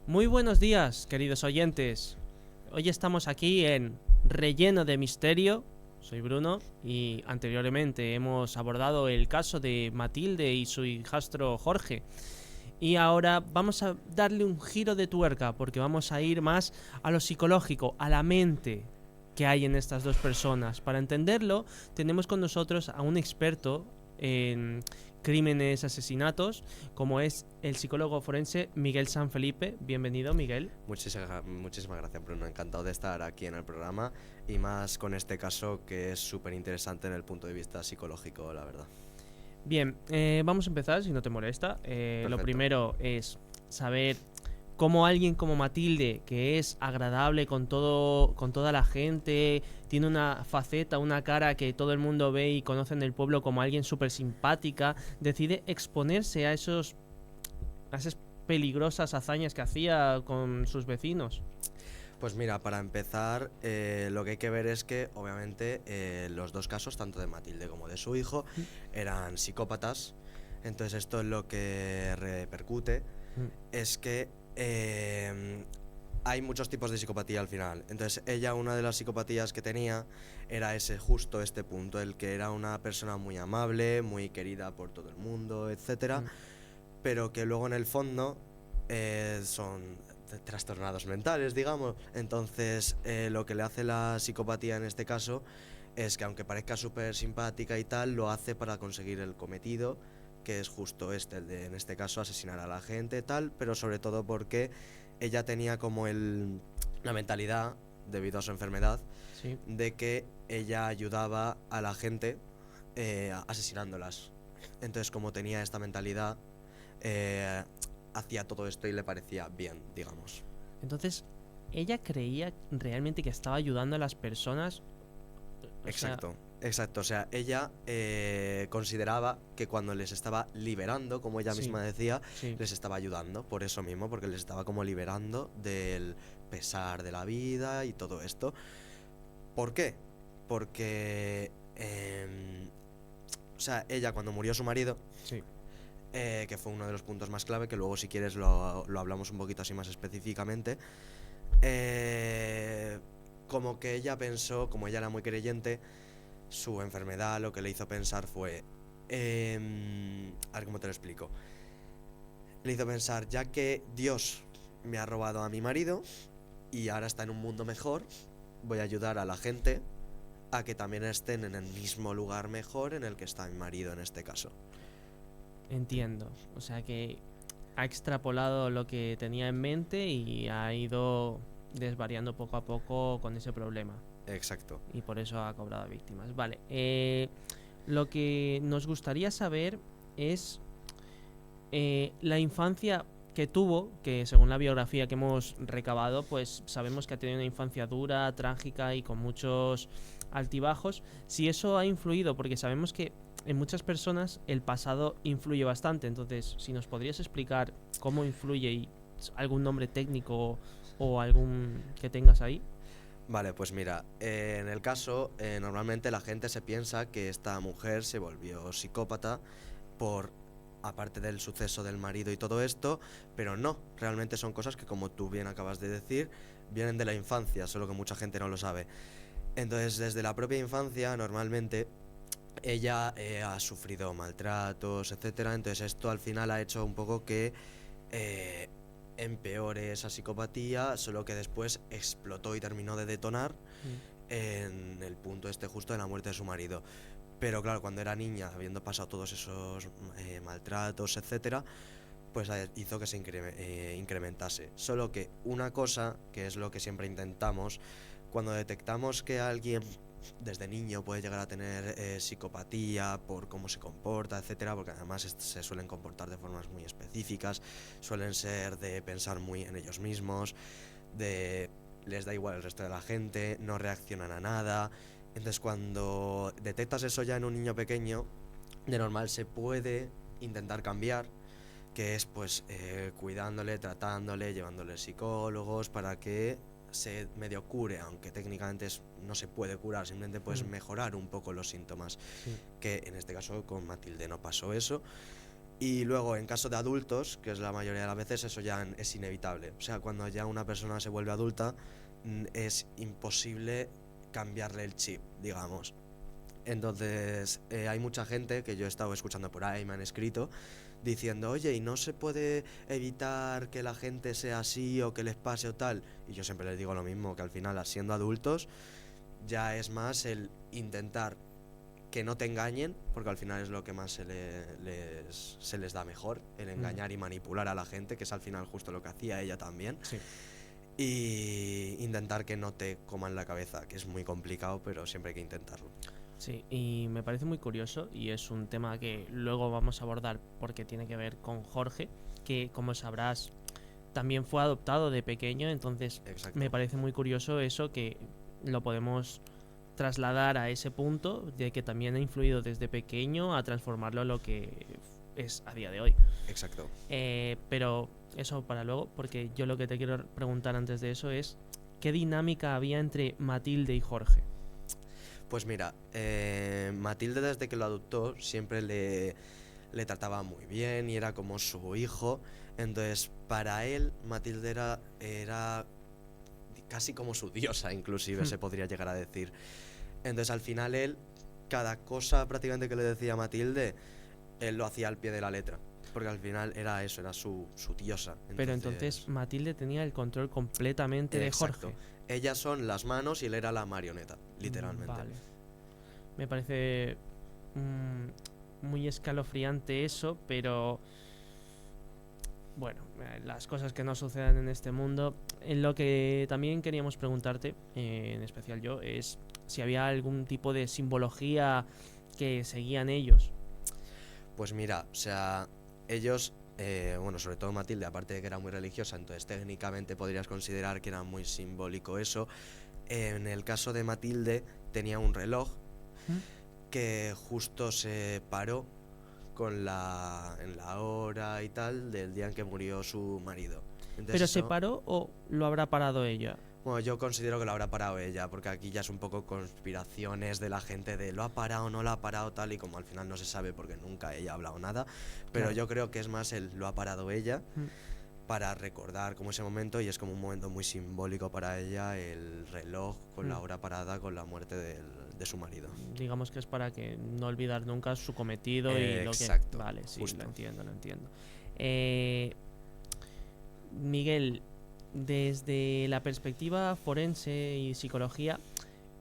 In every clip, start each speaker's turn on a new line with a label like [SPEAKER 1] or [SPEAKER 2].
[SPEAKER 1] Muy buenos días, queridos oyentes. Hoy estamos aquí en Relleno de Misterio. Soy Bruno y anteriormente hemos abordado el caso de Matilde y su hijastro Jorge. Y ahora vamos a darle un giro de tuerca porque vamos a ir más a lo psicológico, a la mente que hay en estas dos personas. Para entenderlo, tenemos con nosotros a un experto en crímenes, asesinatos, como es el psicólogo forense Miguel Sanfelipe. Bienvenido, Miguel.
[SPEAKER 2] Muchísimas gracias, Bruno. Encantado de estar aquí en el programa y más con este caso que es súper interesante en el punto de vista psicológico, la verdad.
[SPEAKER 1] Bien, vamos a empezar, si no te molesta. Lo
[SPEAKER 2] Perfecto.
[SPEAKER 1] primero es saber cómo alguien como Matilde, que es agradable con toda la gente, tiene una faceta, una cara que todo el mundo ve y conoce en el pueblo como alguien súper simpática, decide exponerse a esas peligrosas hazañas que hacía con sus vecinos.
[SPEAKER 2] Pues mira, para empezar, lo que hay que ver es que, obviamente, los dos casos, tanto de Matilde como de su hijo,
[SPEAKER 1] Mm,
[SPEAKER 2] eran psicópatas. Entonces esto es lo que repercute,
[SPEAKER 1] mm,
[SPEAKER 2] es que hay muchos tipos de psicopatía al final. Entonces ella, una de las psicopatías que tenía era justo este punto, el que era una persona muy amable, muy querida por todo el mundo, etcétera,
[SPEAKER 1] mm.
[SPEAKER 2] pero que luego en el fondo son trastornados mentales, digamos. Entonces lo que le hace la psicopatía en este caso es que, aunque parezca súper simpática y tal, lo hace para conseguir el cometido, que es justo el de, en este caso, asesinar a la gente, tal, pero sobre todo porque ella tenía como la mentalidad, debido a su enfermedad,
[SPEAKER 1] Sí.
[SPEAKER 2] de que ella ayudaba a la gente asesinándolas. Entonces, como tenía esta mentalidad, eh, hacía todo esto y le parecía bien, digamos.
[SPEAKER 1] Entonces, ella creía realmente que estaba ayudando a las personas. O sea,
[SPEAKER 2] Exacto, exacto. O sea, ella consideraba que cuando les estaba liberando, como ella
[SPEAKER 1] sí,
[SPEAKER 2] misma decía,
[SPEAKER 1] sí.
[SPEAKER 2] les estaba ayudando, por eso mismo, porque les estaba como liberando del pesar de la vida y todo esto. ¿Por qué? Porque, o sea, ella, cuando murió su marido,
[SPEAKER 1] Sí.
[SPEAKER 2] que fue uno de los puntos más clave, que luego, si quieres, lo hablamos un poquito así más específicamente, eh, como que ella pensó, como ella era muy creyente, su enfermedad lo que le hizo pensar fue, a ver cómo te lo explico, le hizo pensar: ya que Dios me ha robado a mi marido y ahora está en un mundo mejor, voy a ayudar a la gente a que también estén en el mismo lugar mejor en el que está mi marido en este caso.
[SPEAKER 1] Entiendo. O sea que ha extrapolado lo que tenía en mente y ha ido desvariando poco a poco con ese problema.
[SPEAKER 2] Exacto.
[SPEAKER 1] Y por eso ha cobrado víctimas. Vale. Lo que nos gustaría saber es la infancia que tuvo, que según la biografía que hemos recabado, pues sabemos que ha tenido una infancia dura, trágica y con muchos altibajos. Si eso ha influido, porque sabemos que en muchas personas el pasado influye bastante. Entonces, si nos podrías explicar cómo influye y algún nombre técnico o algún que tengas ahí.
[SPEAKER 2] Vale, pues mira, en el caso, normalmente la gente se piensa que esta mujer se volvió psicópata por, aparte del suceso del marido y todo esto, pero no, realmente son cosas que, como tú bien acabas de decir, vienen de la infancia, solo que mucha gente no lo sabe. Entonces, desde la propia infancia, normalmente ella ha sufrido maltratos, etcétera. Entonces esto al final ha hecho un poco que eh, empeore esa psicopatía, solo que después explotó y terminó de detonar
[SPEAKER 1] Mm.
[SPEAKER 2] en el punto justo de la muerte de su marido. Pero claro, cuando era niña, habiendo pasado todos esos maltratos, etcétera, pues hizo que se incrementase. Solo que una cosa, que es lo que siempre intentamos, cuando detectamos que alguien desde niño puede llegar a tener psicopatía por cómo se comporta, etcétera, porque además se suelen comportar de formas muy específicas, suelen ser de pensar muy en ellos mismos, de les da igual el resto de la gente, no reaccionan a nada. Entonces, cuando detectas eso ya en un niño pequeño, de normal se puede intentar cambiar, que es pues cuidándole, tratándole, llevándole psicólogos para que se medio cure, aunque técnicamente no se puede curar, simplemente puedes
[SPEAKER 1] Mm.
[SPEAKER 2] mejorar un poco los síntomas,
[SPEAKER 1] Sí.
[SPEAKER 2] que en este caso con Matilde no pasó eso. Y luego, en caso de adultos, que es la mayoría de las veces, eso ya es inevitable. O sea, cuando ya una persona se vuelve adulta, es imposible cambiarle el chip, digamos. Entonces, hay mucha gente que yo he estado escuchando por ahí, me han escrito, diciendo, oye, ¿y no se puede evitar que la gente sea así o que les pase o tal? Y yo siempre les digo lo mismo, que al final, siendo adultos, ya es más el intentar que no te engañen, porque al final es lo que más se les da mejor, el engañar y manipular a la gente, que es al final justo lo que hacía ella también.
[SPEAKER 1] Sí.
[SPEAKER 2] Y intentar que no te coman la cabeza, que es muy complicado, pero siempre hay que intentarlo.
[SPEAKER 1] Sí, y me parece muy curioso y es un tema que luego vamos a abordar porque tiene que ver con Jorge, que como sabrás también fue adoptado de pequeño, entonces
[SPEAKER 2] Exacto.
[SPEAKER 1] me parece muy curioso eso que lo podemos trasladar a ese punto de que también ha influido desde pequeño a transformarlo en lo que es a día de hoy.
[SPEAKER 2] Exacto.
[SPEAKER 1] Pero eso para luego, porque yo lo que te quiero preguntar antes de eso es ¿qué dinámica había entre Matilde y Jorge?
[SPEAKER 2] Pues mira, Matilde desde que lo adoptó siempre le trataba muy bien y era como su hijo. Entonces, para él, Matilde era casi como su diosa, inclusive se podría llegar a decir. Entonces, al final él, cada cosa prácticamente que le decía a Matilde, él lo hacía al pie de la letra. Porque al final era eso, era su diosa.
[SPEAKER 1] Pero entonces Matilde tenía el control completamente de
[SPEAKER 2] exacto.
[SPEAKER 1] Jorge.
[SPEAKER 2] Ellas son las manos y él era la marioneta, literalmente.
[SPEAKER 1] Vale. Me parece muy escalofriante eso, pero bueno, las cosas que no sucedan en este mundo. En lo que también queríamos preguntarte, en especial yo, es si había algún tipo de simbología que seguían ellos.
[SPEAKER 2] Pues mira, o sea, ellos, bueno, sobre todo Matilde, aparte de que era muy religiosa, entonces técnicamente podrías considerar que era muy simbólico eso. En el caso de Matilde tenía un reloj que justo se paró en la hora y tal del día en que murió su marido. Entonces
[SPEAKER 1] ¿Pero se paró o lo habrá parado ella?
[SPEAKER 2] Bueno, yo considero que lo habrá parado ella, porque aquí ya es un poco conspiraciones de la gente de lo ha parado, no lo ha parado, tal, y como al final no se sabe porque nunca ella ha hablado nada, pero
[SPEAKER 1] Claro.
[SPEAKER 2] yo creo que es más el lo ha parado ella para recordar como ese momento, y es como un momento muy simbólico para ella, el reloj con la hora parada con la muerte de su marido.
[SPEAKER 1] Digamos que es para que no olvidar nunca su cometido y lo que...
[SPEAKER 2] Exacto,
[SPEAKER 1] Vale, sí,
[SPEAKER 2] justo.
[SPEAKER 1] lo entiendo. Miguel, desde la perspectiva forense y psicología,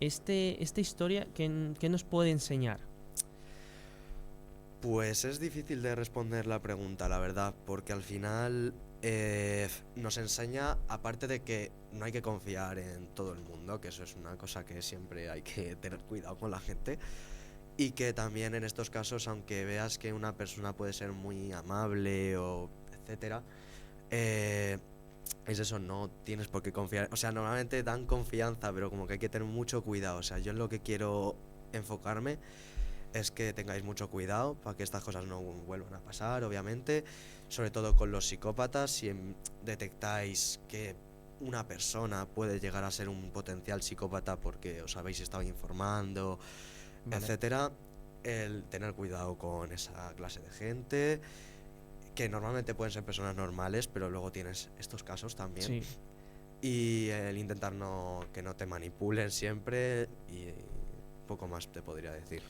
[SPEAKER 1] esta historia, ¿qué nos puede enseñar?
[SPEAKER 2] Pues es difícil de responder la pregunta, la verdad, porque al final nos enseña, aparte de que no hay que confiar en todo el mundo, que eso es una cosa que siempre hay que tener cuidado con la gente, y que también en estos casos, aunque veas que una persona puede ser muy amable o etcétera, es eso, no tienes por qué confiar. O sea, normalmente dan confianza, pero como que hay que tener mucho cuidado. O sea, yo en lo que quiero enfocarme es que tengáis mucho cuidado para que estas cosas no vuelvan a pasar, obviamente. Sobre todo con los psicópatas, si detectáis que una persona puede llegar a ser un potencial psicópata porque os habéis estado informando, etcétera, el tener cuidado con esa clase de gente, que normalmente pueden ser personas normales, pero luego tienes estos casos también.
[SPEAKER 1] Sí.
[SPEAKER 2] Y el intentar que no te manipulen siempre, y poco más te podría decir.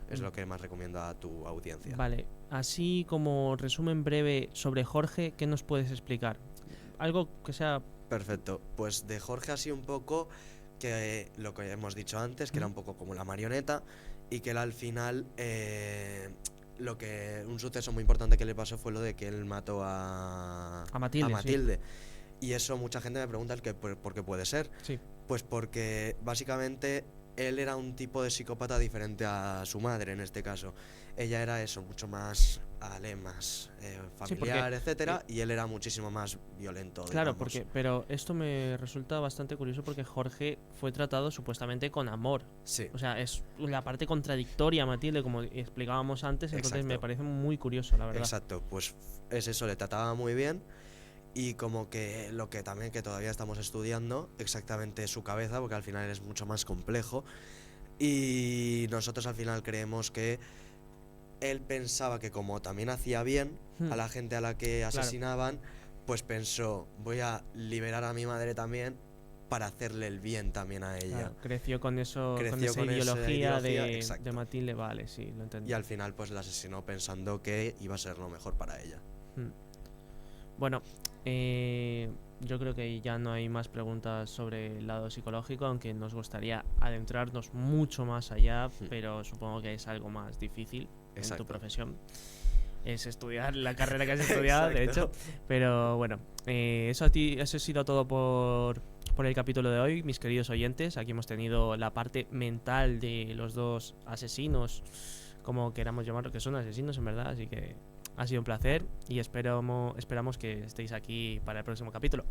[SPEAKER 2] Es lo que más recomiendo a tu audiencia.
[SPEAKER 1] Vale, así como resumen breve sobre Jorge, ¿qué nos puedes explicar? Algo que sea...
[SPEAKER 2] Perfecto, pues de Jorge así un poco, que lo que hemos dicho antes, que era un poco como la marioneta, y que él al final, un suceso muy importante que le pasó fue lo de que él mató a
[SPEAKER 1] Matilde.
[SPEAKER 2] Sí. Y eso mucha gente me pregunta por qué puede ser.
[SPEAKER 1] Sí.
[SPEAKER 2] Pues porque básicamente él era un tipo de psicópata diferente a su madre en este caso. Ella era eso, mucho más más familiar, etcétera, y él era muchísimo más violento.
[SPEAKER 1] Claro,
[SPEAKER 2] digamos.
[SPEAKER 1] pero esto me resulta bastante curioso porque Jorge fue tratado supuestamente con amor.
[SPEAKER 2] Sí.
[SPEAKER 1] O sea, es la parte contradictoria a Matilde, como explicábamos antes, entonces
[SPEAKER 2] Exacto.
[SPEAKER 1] me parece muy curioso, la verdad.
[SPEAKER 2] Exacto, pues es eso, le trataba muy bien. Y como que lo que también que todavía estamos estudiando exactamente su cabeza, porque al final es mucho más complejo, y nosotros al final creemos que él pensaba que como también hacía bien a la gente a la que asesinaban, pues pensó, voy a liberar a mi madre también para hacerle el bien también a ella.
[SPEAKER 1] Claro, creció con eso, con
[SPEAKER 2] Creció
[SPEAKER 1] esa
[SPEAKER 2] con esa
[SPEAKER 1] ideología de
[SPEAKER 2] exacto.
[SPEAKER 1] Matilde, vale, sí, lo entendí.
[SPEAKER 2] Y al final pues la asesinó pensando que iba a ser lo mejor para ella.
[SPEAKER 1] Bueno, yo creo que ya no hay más preguntas sobre el lado psicológico, aunque nos gustaría adentrarnos mucho más allá, pero supongo que es algo más difícil en tu profesión. Es estudiar la carrera que has estudiado, de hecho. Pero bueno, eso ha sido todo por el capítulo de hoy, mis queridos oyentes. Aquí hemos tenido la parte mental de los dos asesinos, como queramos llamarlo, que son asesinos en verdad, así que ha sido un placer y esperamos que estéis aquí para el próximo capítulo.